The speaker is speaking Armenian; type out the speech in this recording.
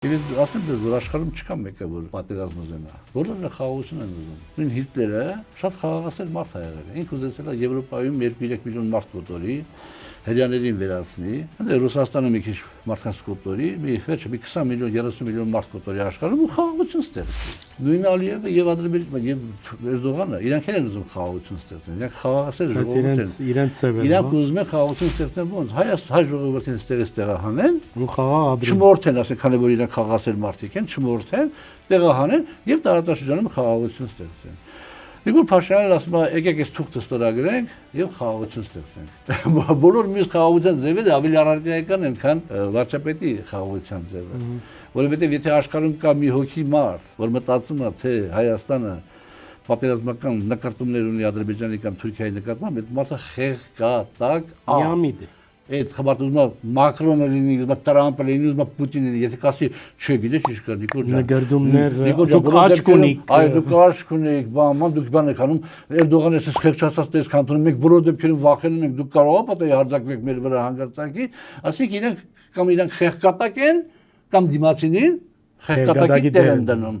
Ես ասեմ դες որ աշխարհում չկա մեկը որ պատերազմ ուզենա։ Բոլորը խաղաղություն են ուզում։ Նույն Հիտլերը շատ խաղաղասեր մարդ է եղել։ Ինքը ուզեցել է Եվրոպայում 2-3 միլիոն մարդ կոտորի, հрьяաներին վերացնի։ Ռուսաստանը մի քիչ մարդկանց կոտորի, մի վերջը մի 20 միլիոն 30 միլիոն մարդ կոտորի աշխարհում ու խաղաղություն ստեղծի։ Նույն Ալիևը եւ Ադրբեջանը եւ Էրդողանը իրանք են ուզում խաղաղություն ստեղծել։ Իրանք խաղաղասեր ժողովուրդ են։ Իրենց ծևը։ Իրանք ուզում են խաղաղություն ստեղծել ոնց։ Հայ ժողովրդին ստեղից տեղահանեն ու խաղաղ ապրեն։ Չմորթեն, ասեն, քանի որ իրանք խաղաղասեր մարդիկ են, չմորթեն, տեղահանեն եւ տարածաշրջանում խաղաղություն ստեղծեն։ Նիկոլ Փաշինյանն ասում է, եկեք այս թուղթը ստորագրենք եւ խաղաղություն ստեղծենք։ Բոլոր մյուս խաղաղության ձևերը ավելի առարկայական են, քան վարչապետի խաղաղության ձևը։ Որովհետեւ եթե աշխարհում կա մի հոգի մարդ, որ մտածում է, թե Հայաստանը պատերազմական նկարտումներ ունի Ադրբեջանի կամ Թուրքիայի նկատմամբ, այդ մարդը խեղկատակ միամիտ է։ Այդ խմարտ ուզում է Մակրոնը լինի, ուզում է Տրամպը լինի, ուզում է Պուտինը լինի, եթե կասի, չէ, գիտես ինչ կա, Նիկոլ ջան։ Նկարդումներ, դուք աչք ունիք։ Այ դուք աչք ունիք, բան, դուք բան եք անում, Էրդողանը էս խեղճացած դες կանտոնում, մենք բոլոր դեպքերում վախենում ենք, դուք կարող եք պատահի հարձակվեք մեր վրա հանգարցակի, ասիկ իրանք կամ իրանք խեղկատակ են, կամ դիմացինին խեղկատակի տեղ են դնում։